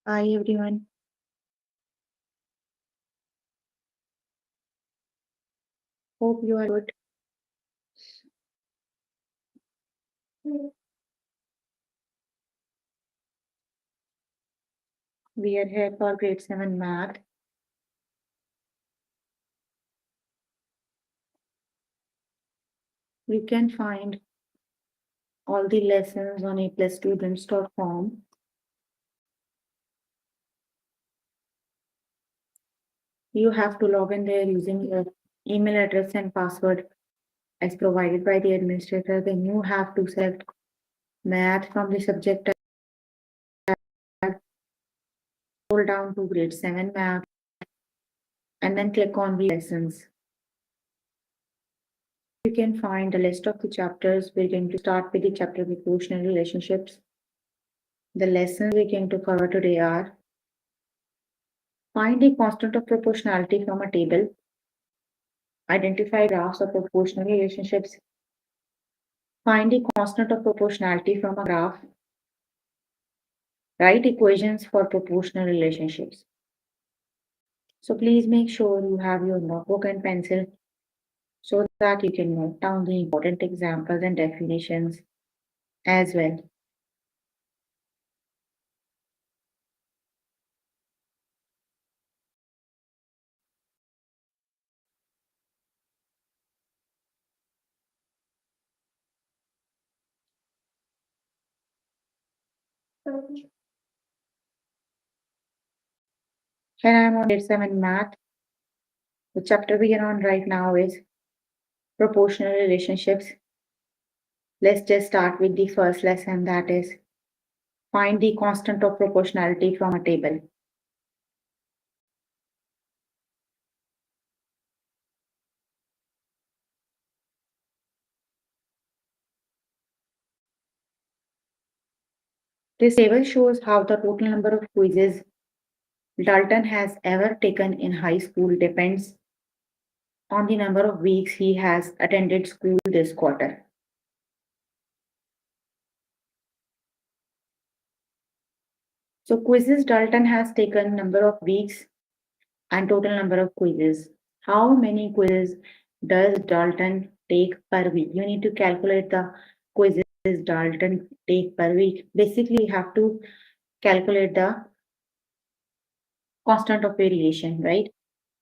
Hi everyone. Hope you are good. We are here for grade 7 math. You can find all the lessons on aplusstudents.com. You have to log in there using your email address and password as provided by the administrator. Then you have to select math from the subject tab, scroll down to grade 7 math, and then click on the lessons. You can find a list of the chapters. We're going to start with the chapter proportional relationships. The lessons we're going to cover today are: find the constant of proportionality from a table. Identify graphs of proportional relationships. Find the constant of proportionality from a graph. Write equations for proportional relationships. So please make sure you have your notebook and pencil so that you can note down the important examples and definitions as well. Here I am on grade 7 math. The chapter we are on right now is proportional relationships. Let's just start with the first lesson, that is find the constant of proportionality from a table. This table shows how the total number of quizzes Dalton has ever taken in high school depends on the number of weeks he has attended school this quarter. So quizzes Dalton has taken number of weeks and total number of quizzes. How many quizzes does Dalton take per week? You need to calculate the quizzes Dalton take per week. Basically, you have to calculate the constant of variation, right?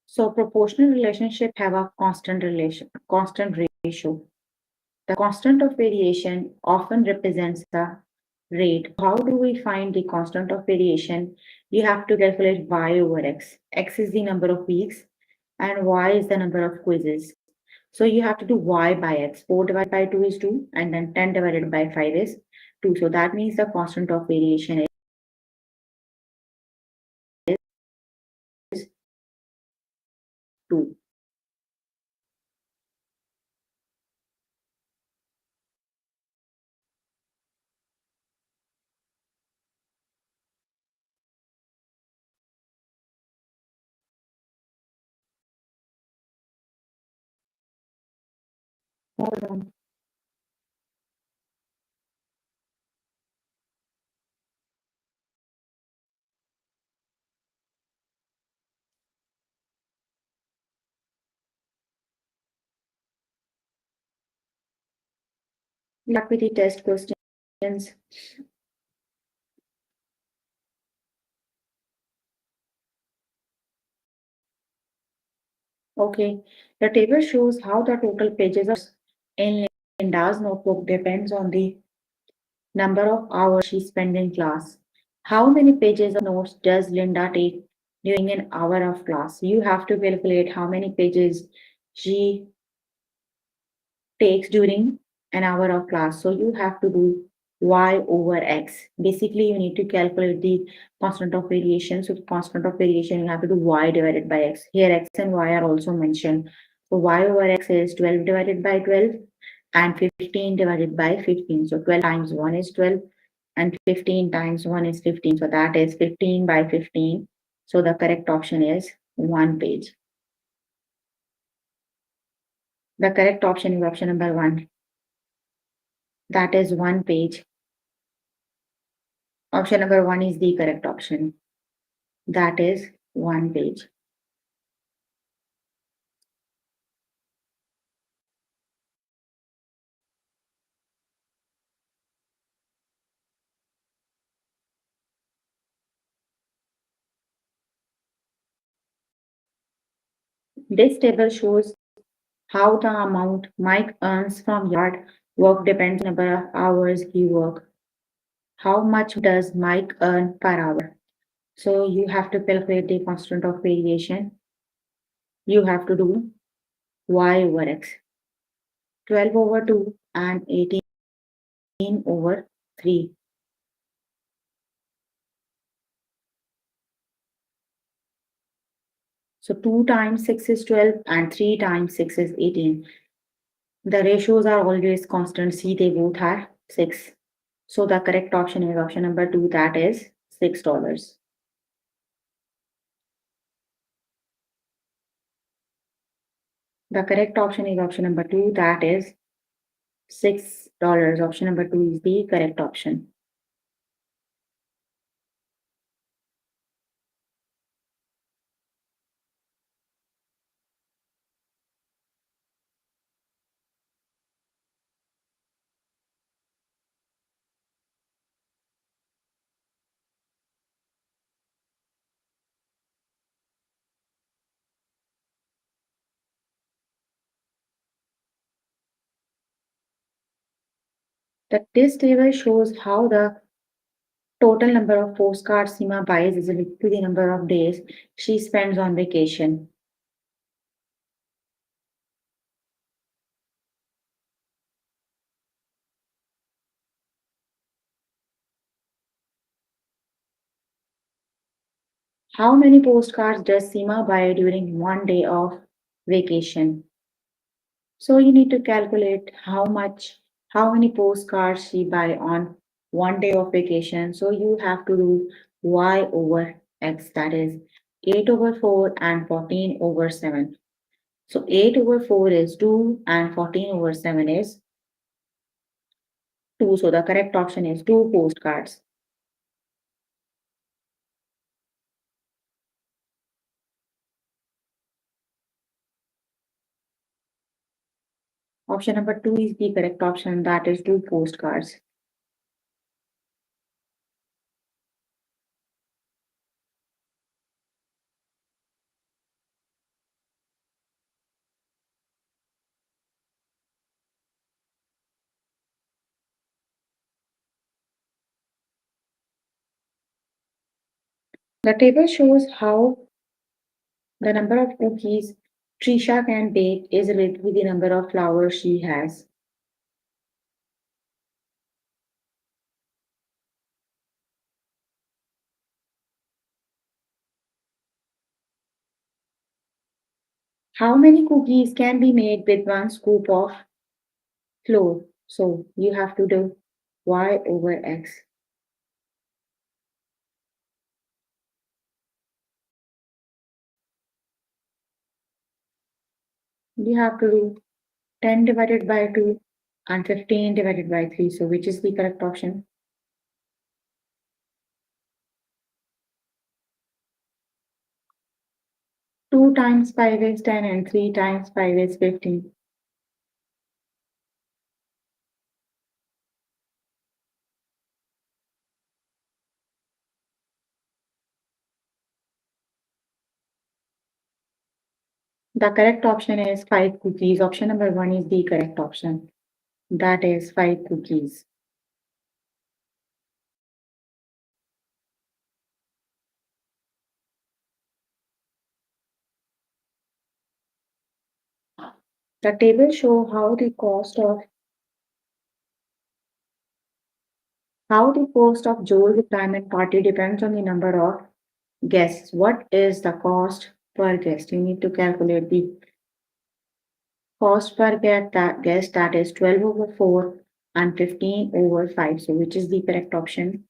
So proportional relationship have a constant ratio. The constant of variation often represents the rate. How do we find the constant of variation? You have to calculate y over x. X is the number of weeks and y is the number of quizzes. So you have to do y by x. 4 divided by 2 is 2 and then 10 divided by 5 is 2. So that means the constant of variation is 2. Hold on. Back with the test questions. Okay, the table shows how the total pages of in Linda's notebook depends on the number of hours she spent in class. How many pages of notes does Linda take during an hour of class? You have to calculate how many pages she takes during an hour of class. So you have to do y over x. Basically, you need to calculate the constant of variation. So the constant of variation, you have to do y divided by x. Here x and y are also mentioned. So y over x is 12 divided by 12 and 15 divided by 15. So 12 times 1 is 12 and 15 times 1 is 15. So that is 15 by 15. So the correct option is 1 page. The correct option is option number 1. That is 1 page. Option number 1 is the correct option. That is one page. This table shows how the amount Mike earns from yard work depends on the number of hours he works. How much does Mike earn per hour? So you have to calculate the constant of variation. You have to do y over x. 12 over 2 and 18 over 3. So 2 times 6 is 12 and 3 times 6 is 18. The ratios are always constant. See, they both are 6. So the correct option is option number 2, that is $6. The correct option is option number 2, that is $6. Option number 2 is the correct option. This table shows how the total number of postcards Seema buys is equal to the number of days she spends on vacation. How many postcards does Seema buy during one day of vacation? So you need to calculate how many postcards she buy on one day of vacation. So you have to do y over x, that is 8 over 4 and 14 over 7. So 8 over 4 is 2 and 14 over 7 is 2. So the correct option is 2 postcards. Option number 2 is the correct option, that is 2 postcards. The table shows how the number of cookies Trisha can bake is related to the number of flowers she has. How many cookies can be made with one scoop of flour? So you have to do y over x. You have to do 10 divided by 2 and 15 divided by 3. So which is the correct option? 2 times 5 is 10 and 3 times 5 is 15. The correct option is 5 cookies. Option number 1 is the correct option. That is 5 cookies. The table show how the cost of Joel's retirement party depends on the number of guests. What is the cost per guest? You need to calculate the cost per guest, that is 12 over 4 and 15 over 5. So which is the correct option?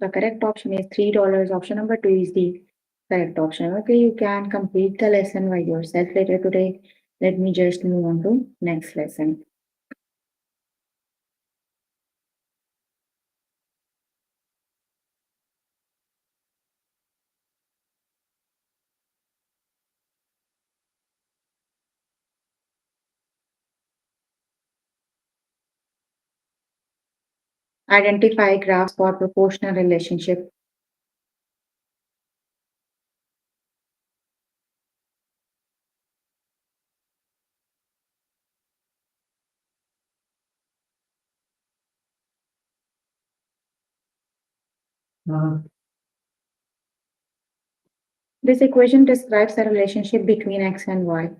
The correct option is $3. Option number 2 is the correct option. Okay, you can complete the lesson by yourself later today. Let me just move on to next lesson. Identify graphs for proportional relationship. This equation describes the relationship between x and y.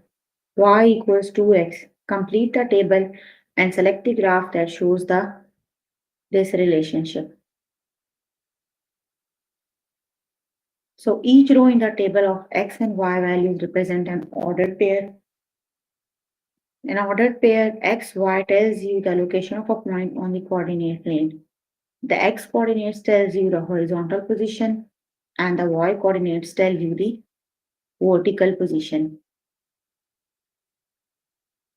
Y equals 2x. Complete the table and select the graph that shows this relationship. So each row in the table of x and y values represent an ordered pair. An ordered pair xy tells you the location of a point on the coordinate plane. The x coordinates tells you the horizontal position and the y coordinates tell you the vertical position.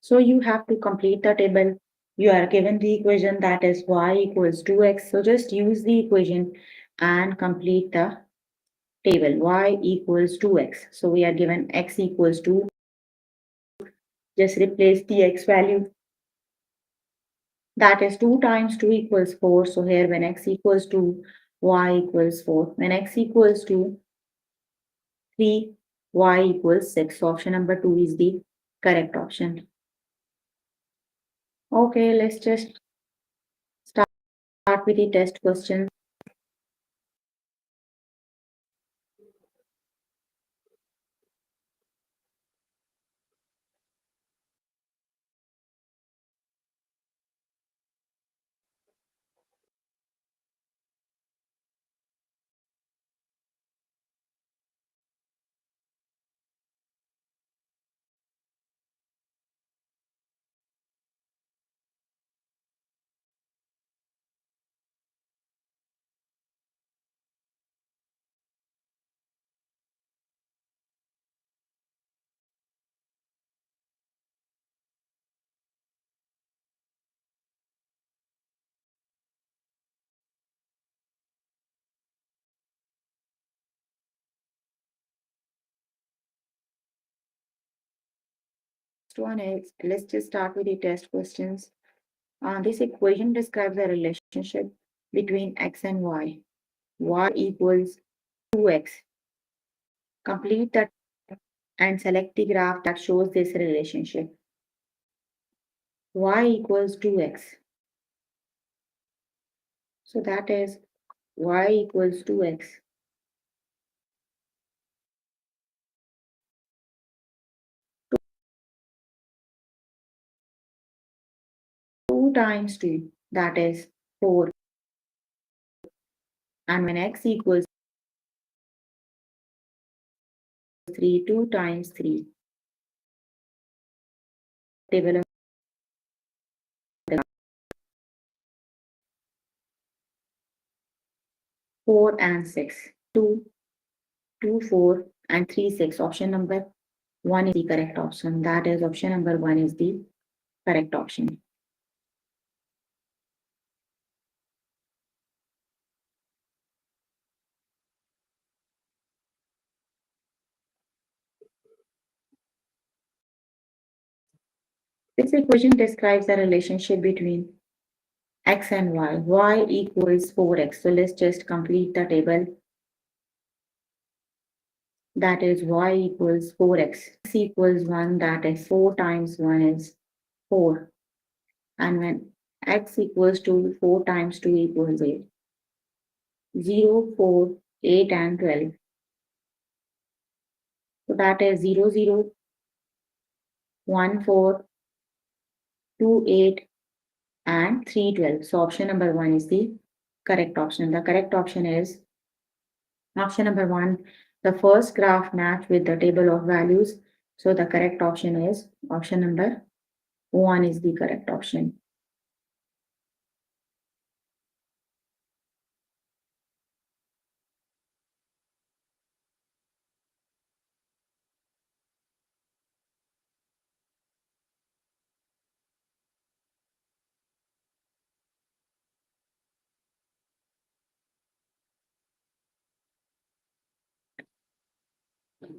So you have to complete the table. You are given the equation that is y equals 2x. So just use the equation and complete the table. Y equals 2x. So we are given x equals 2. Just replace the x value. That is 2 times 2 equals 4. So here when x equals 2, y equals 4. When x equals 2, 3, y equals 6. So option number 2 is the correct option. Okay, let's just start with the test question. One is, let's just start with the test questions. This equation describes the relationship between x and y. Y equals 2x. Complete that and select the graph that shows this relationship. Y equals 2x. So that is y equals 2x. 2 times 2, that is 4. And when x equals 3, 2 times 3. Table of the 4 and 6. 2, 2, 4 and 3, 6. Option number 1 is the correct option. That is option number 1 is the correct option. This equation describes the relationship between x and y. Y equals 4x. So let's just complete the table. That is y equals 4x. X equals 1, that is 4 times 1 is 4. And when x equals 2, 4 times 2 equals 8. 0, 4, 8 and 12. So that is 0, 0, 1, 4, 2, 8 and 3, 12. So option number 1 is the correct option. The correct option is option number 1. The first graph match with the table of values. So the correct option is option number 1 is the correct option.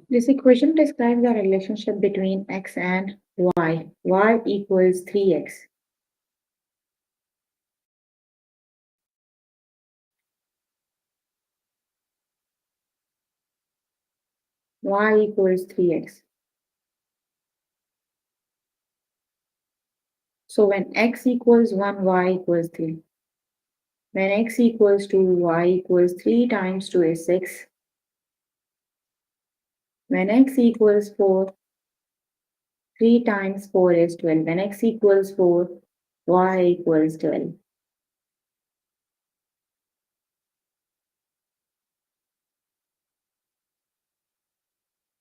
This equation describes the relationship between x and y. Y equals 3x. Y equals 3x. So when x equals 1, y equals 3. When x equals 2, y equals 3 times 2 is 6. When x equals 4, 3 times 4 is 12. When x equals 4, y equals 12.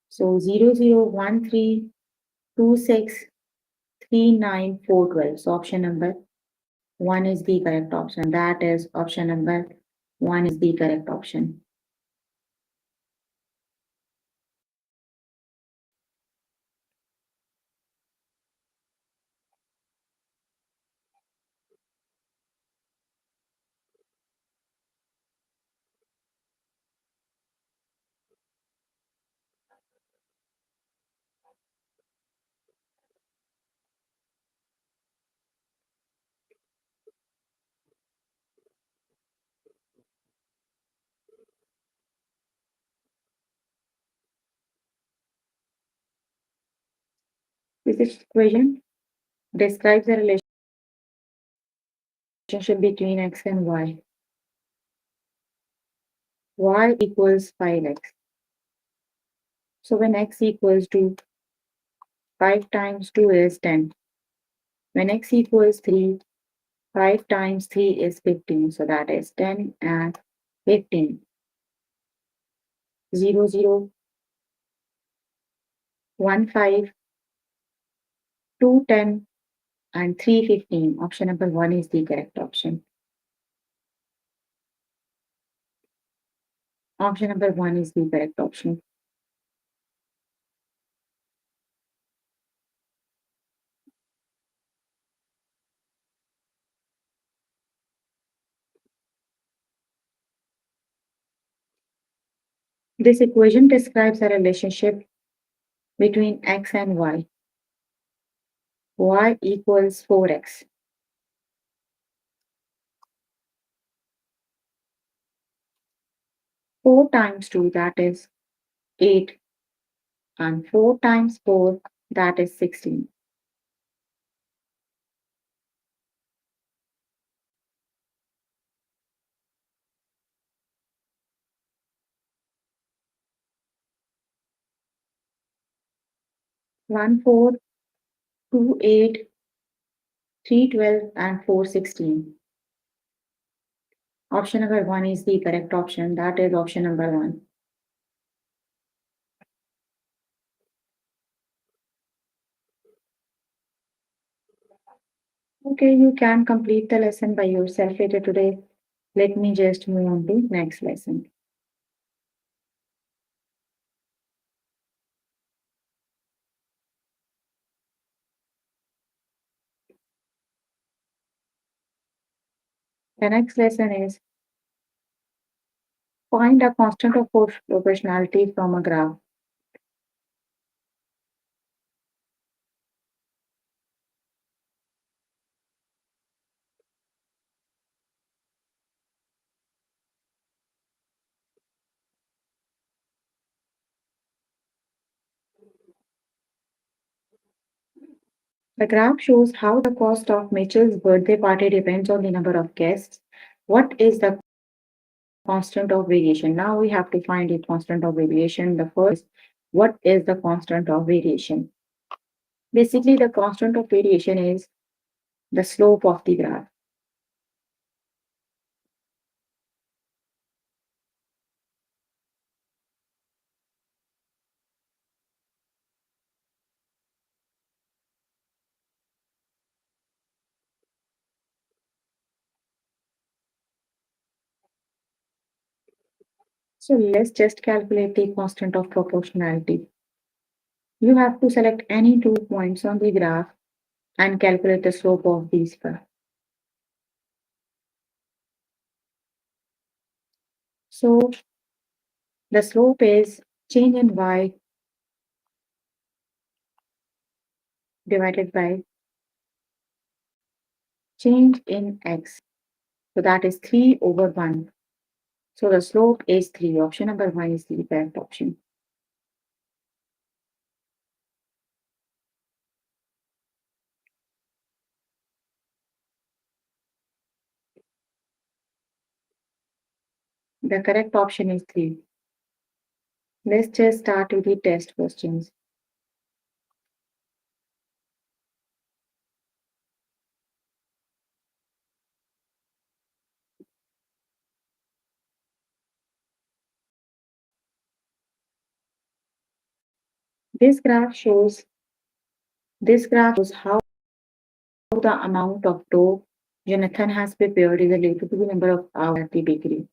So 0, 0, 1, 3, 2, 6, 3, 9, 4, 12. So option number 1 is the correct option. That is option number 1 is the correct option. This equation describes the relationship between x and y. Y equals 5x. So when x equals 2, 5 times 2 is 10. When x equals 3, 5 times 3 is 15. So that is 10 and 15. 0, 0, 1, 5, 2, 10, and 3, 15. Option number 1 is the correct option. Option number 1 is the correct option. This equation describes a relationship between x and y. Y equals 4x. Four times 2, that is 8. And 4 times 4, that is 16. One 4, 2 8, 3 12, and 4 16. Option number 1 is the correct option. That is option number 1. Okay, you can complete the lesson by yourself later today. Let me just move on to next lesson. The next lesson is find a constant of proportionality from a graph. The graph shows how the cost of Mitchell's birthday party depends on the number of guests. What is the constant of variation? Now we have to find the constant of variation. The first, what is the constant of variation? Basically, the constant of variation is the slope of the graph. So let's just calculate the constant of proportionality. You have to select any 2 points on the graph and calculate the slope of these curve. So the slope is change in y divided by change in x. So that is 3 over 1. So the slope is 3. Option number 1 is the correct option. The correct option is 3. Let's just start with the test questions. This graph shows how the amount of dough Jonathan has prepared is related to the number of hours at the bakery.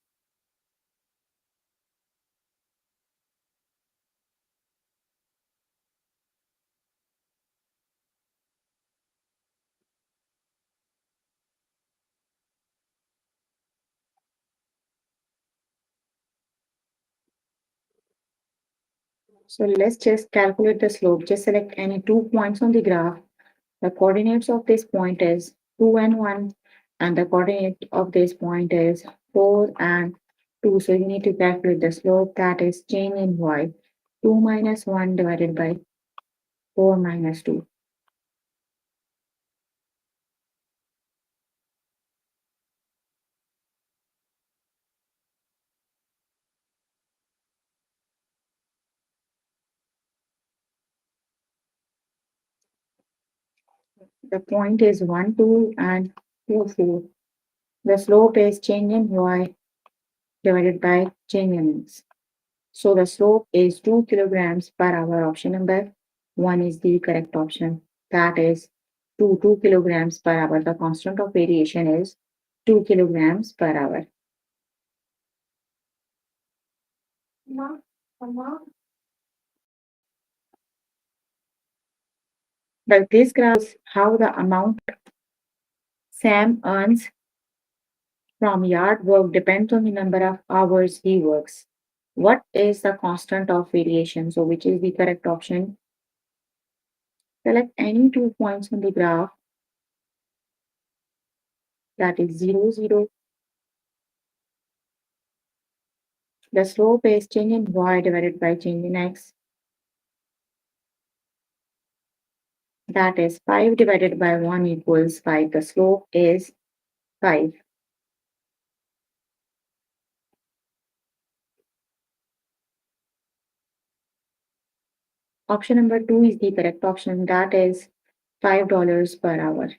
So let's just calculate the slope. Just select any 2 points on the graph. The coordinates of this point is 2 and 1, and the coordinate of this point is 4 and 2. So you need to calculate the slope, that is change in y. 2 minus 1 divided by 4 minus 2. The point is 1, 2 and 2, 4. The slope is change in y divided by change in x. So the slope is 2 kilograms per hour. Option number 1 is the correct option. That is 2 kilograms per hour. The constant of variation is 2 kilograms per hour. But this graph shows how the amount Sam earns from yard work depends on the number of hours he works. What is the constant of variation? So which is the correct option? Select any 2 points on the graph, that is 0, 0. The slope is change in y divided by change in x. That is 5 divided by 1 equals 5. The slope is 5. Option number 2 is the correct option. That is $5 per hour.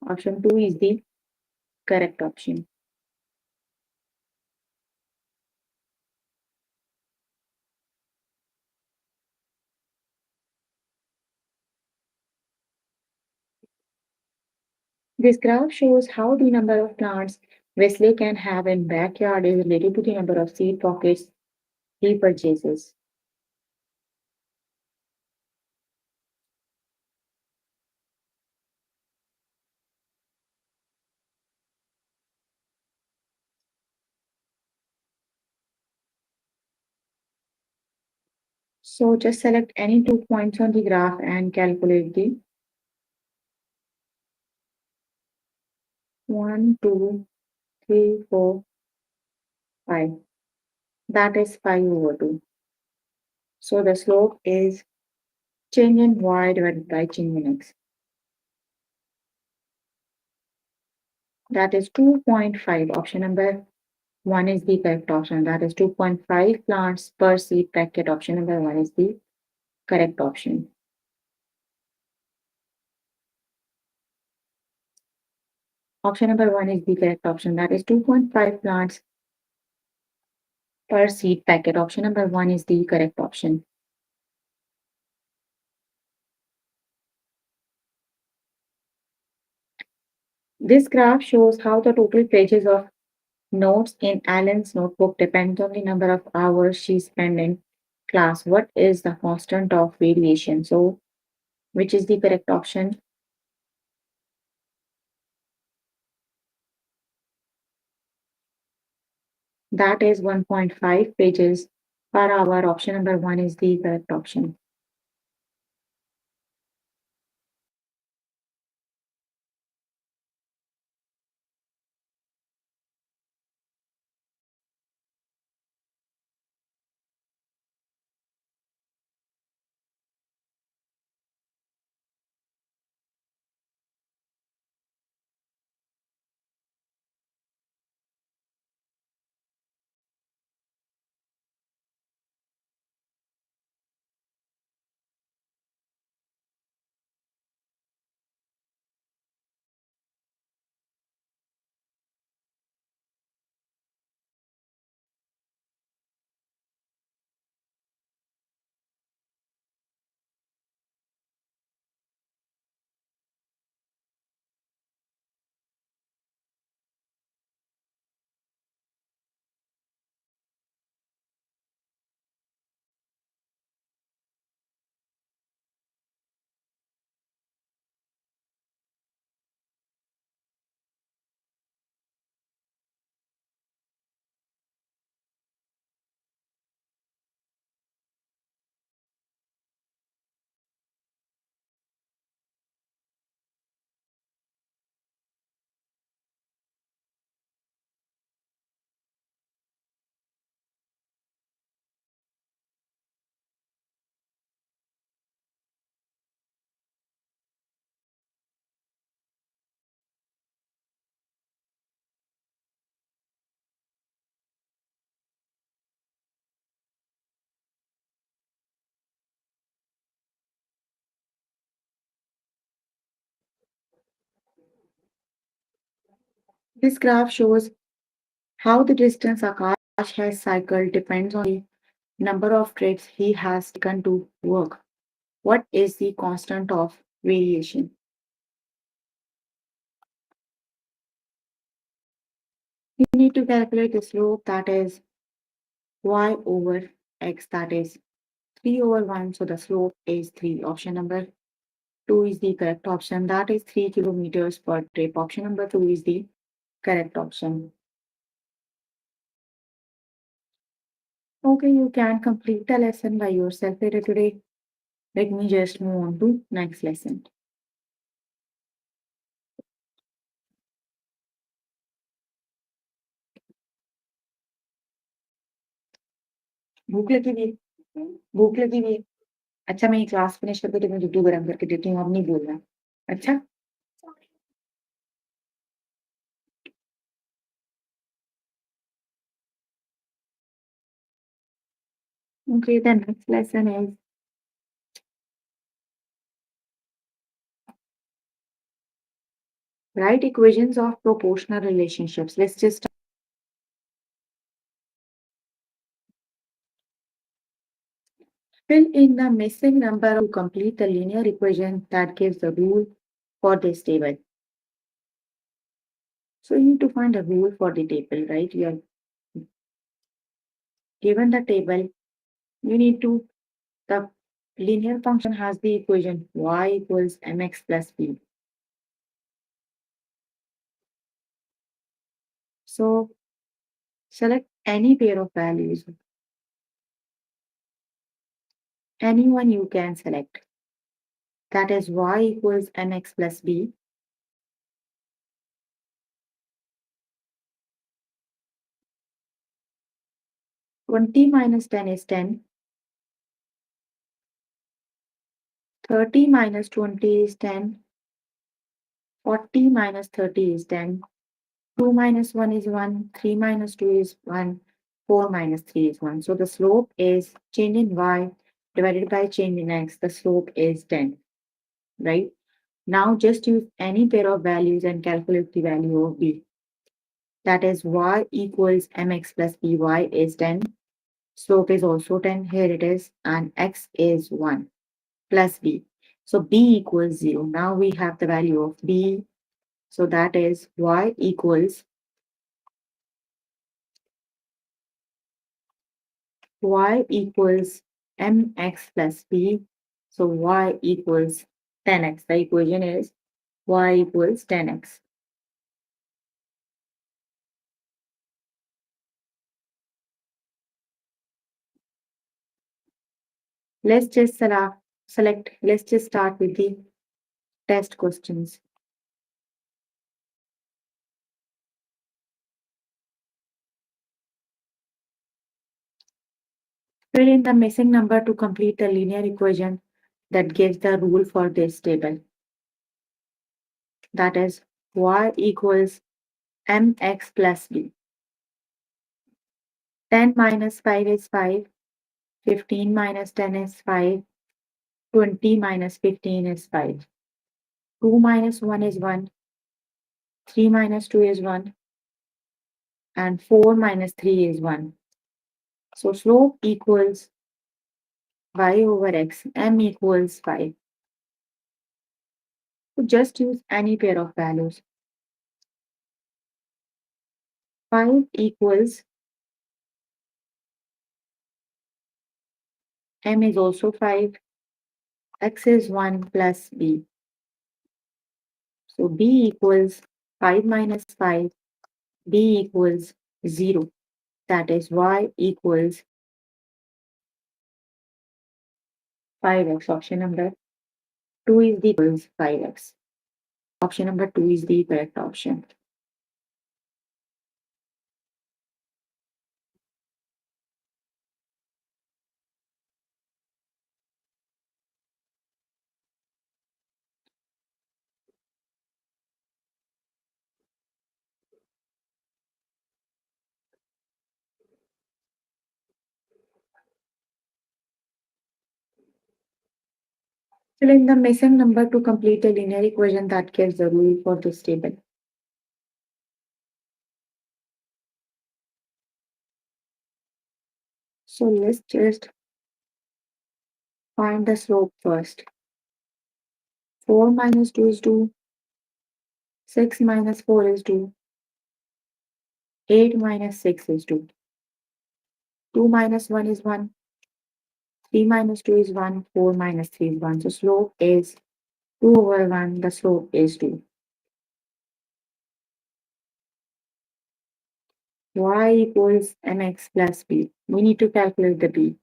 Option 2 is the correct option. This graph shows how the number of plants Wesley can have in backyard is related to the number of seed pockets he purchases. So just select any 2 points on the graph and calculate the 1, 2, 3, 4, 5. That is 5 over 2. So the slope is change in y divided by change in x. That is 2.5. Option number 1 is the correct option. That is 2.5 plants per seed packet. Option number 1 is the correct option. Option number 1 is the correct option. That is 2.5 plants per seed packet. Option number 1 is the correct option. This graph shows how the total pages of notes in Alan's notebook depends on the number of hours she spent in class. What is the constant of variation? So, which is the correct option? That is 1.5 pages per hour. Option number 1 is the correct option. This graph shows how the distance Akash has cycled depends on the number of trips he has taken to work. What is the constant of variation? You need to calculate the slope, that is y over x, that is 3 over 1. So the slope is 3. Option number 2 is the correct option. That is 3 kilometers per trip. Option number 2 is the correct option. Okay, you can complete the lesson by yourself later today. Let me just move on to next lesson. भूख लगी हुई है? भूख लगी हुई है? अच्छा मैं ये क्लास फिनिश करके तुम्हें यूट्यूब गरम करके देती हूँ, अब नहीं बोलना। अच्छा? Okay, the next lesson is write equations of proportional relationships. Let's just fill in the missing number to complete the linear equation that gives the rule for this table. So you need to find a rule for the table, right? You are given the table, you need to, the linear function has the equation y equals mx plus b. So select any pair of values, anyone you can select. That is y equals mx plus b. Twenty minus 10 is 10. 30 minus 20 is 10. 40 minus 30 is 10. 2 minus 1 is 1. 3 minus 2 is 1. 4 minus 3 is 1. So the slope is change in y divided by change in x. The slope is 10, right? Now just use any pair of values and calculate the value of b. That is y equals mx plus by is 10. Slope is also 10. Here it is. And x is 1 plus b. So b equals 0. Now we have the value of b. So that is y equals mx plus b. So y equals 10x. The equation is y equals 10x. Let's just let's just start with the test questions. Fill in the missing number to complete the linear equation that gives the rule for this table. That is y equals mx plus b. 10 minus 5 is 5. 15 minus 10 is 5. 20 minus 15 is 5. 2 minus 1 is 1. 3 minus 2 is 1. And 4 minus 3 is 1. So slope equals y over x. M equals 5. So just use any pair of values. 5 equals m is also 5. X is 1 plus b. So b equals 5 minus 5. B equals 0. That is y equals 5x. Option number 2 is the equals 5x. Option number 2 is the correct option. Fill in the missing number to complete the linear equation that gives the rule for this table. So let's just find the slope first. 4 minus 2 is 2. 6 minus 4 is 2. 8 minus 6 is 2. 2 minus 1 is 1. 3 minus 2 is 1. 4 minus 3 is 1. So slope is 2 over 1. The slope is 2. Y equals mx plus b. We need to calculate the b.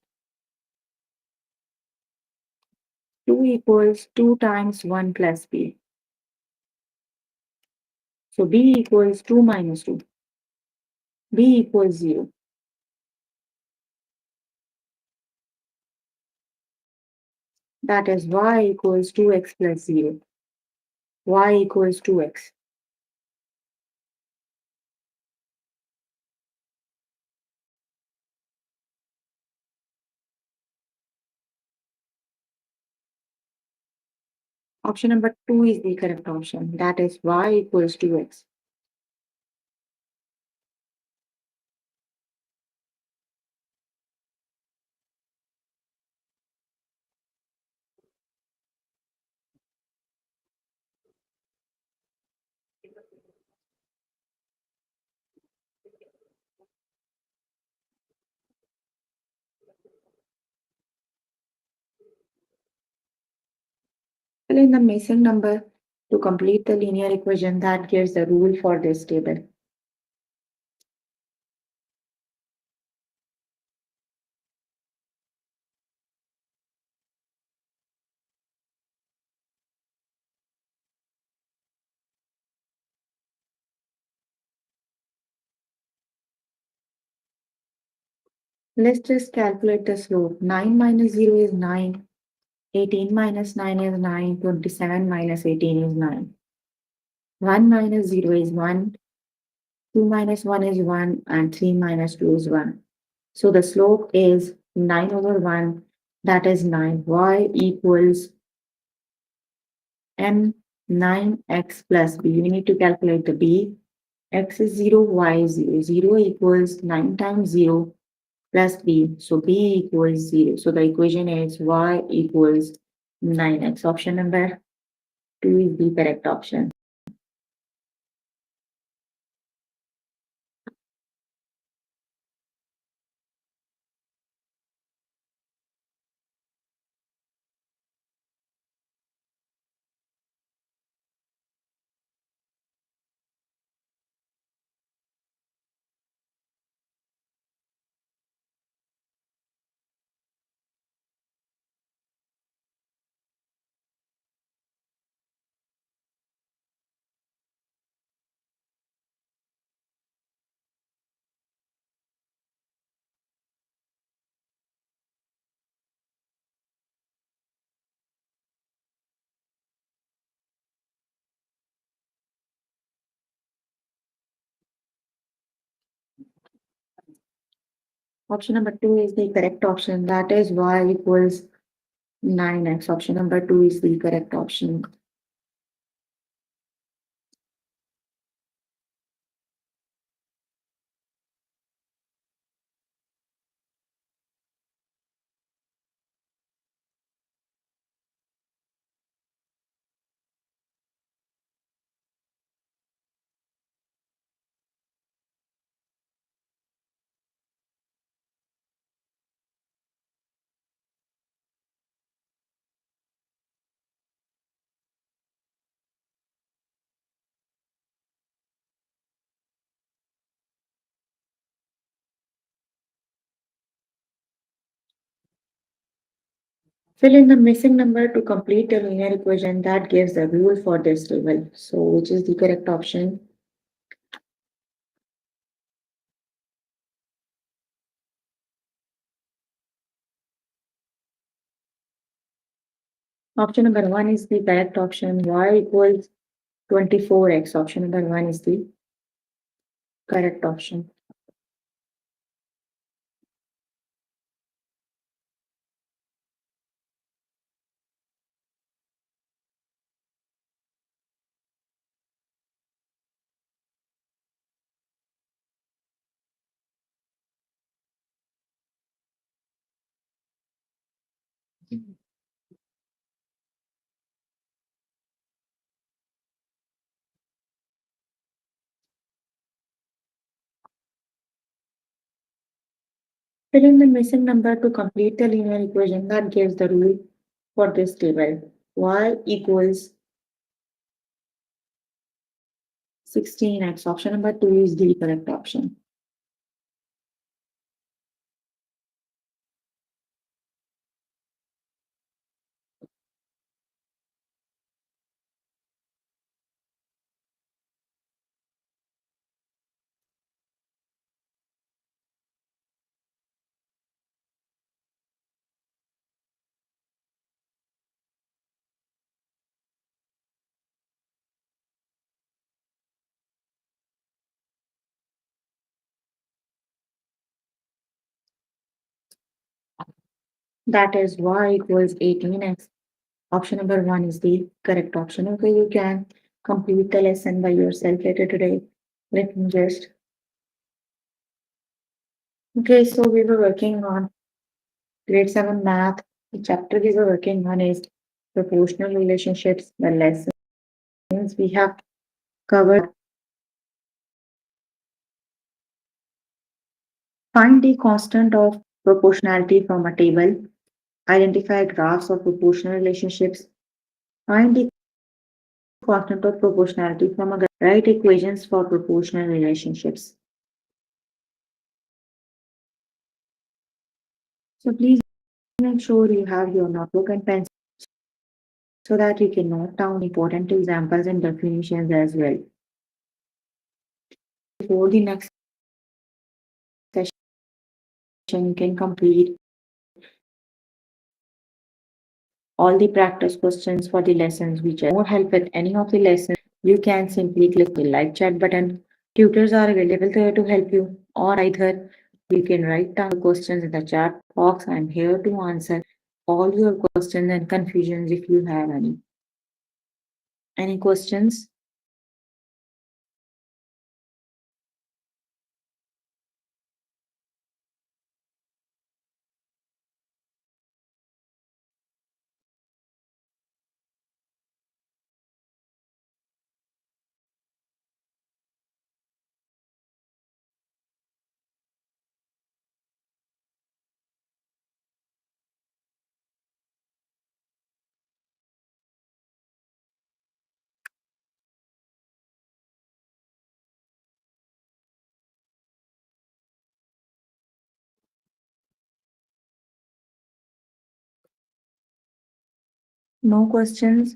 2 equals 2 times 1 plus b. So b equals 2 minus 2. B equals 0. That is y equals 2x plus 0. Y equals 2x. Option number 2 is the correct option. That is y equals 2x. Fill in the missing number to complete the linear equation that gives the rule for this table. Let's just calculate the slope. 9 minus 0 is 9. 18 minus 9 is 9. 27 minus 18 is 9. 1 minus 0 is 1. 2 minus 1 is 1. And 3 minus 2 is 1. So the slope is 9 over 1. That is 9. Y equals m 9x plus b. We need to calculate the b. X is 0, y is 0. 0 equals 9 times 0 plus b. So b equals 0. So the equation is y equals 9x. Option number 2 is the correct option. Option number 2 is the correct option. That is y equals 9x. Option number 2 is the correct option. Fill in the missing number to complete the linear equation that gives the rule for this table. So which is the correct option? Option number 1 is the correct option. Y equals 24x. Option number 1 is the correct option. Fill in the missing number to complete the linear equation that gives the rule for this table. Y equals 16x. Option number 2 is the correct option. That is y equals 18x. Option number 1 is the correct option. Okay, you can complete the lesson by yourself later today. Let me just. Okay, so we were working on grade 7 math. The chapter we were working on is proportional relationships. The lessons we have covered. Find the constant of proportionality from a table. Identify graphs of proportional relationships. Find the constant of proportionality from a graph. Write equations for proportional relationships. So please make sure you have your notebook and pen so that you can note down important examples and definitions as well. Before the next session, you can complete all the practice questions for the lessons which are more help with any of the lessons. You can simply click the live chat button. Tutors are available there to help you, or either you can write down the questions in the chat box. I'm here to answer all your questions and confusions if you have any. Any questions? No questions?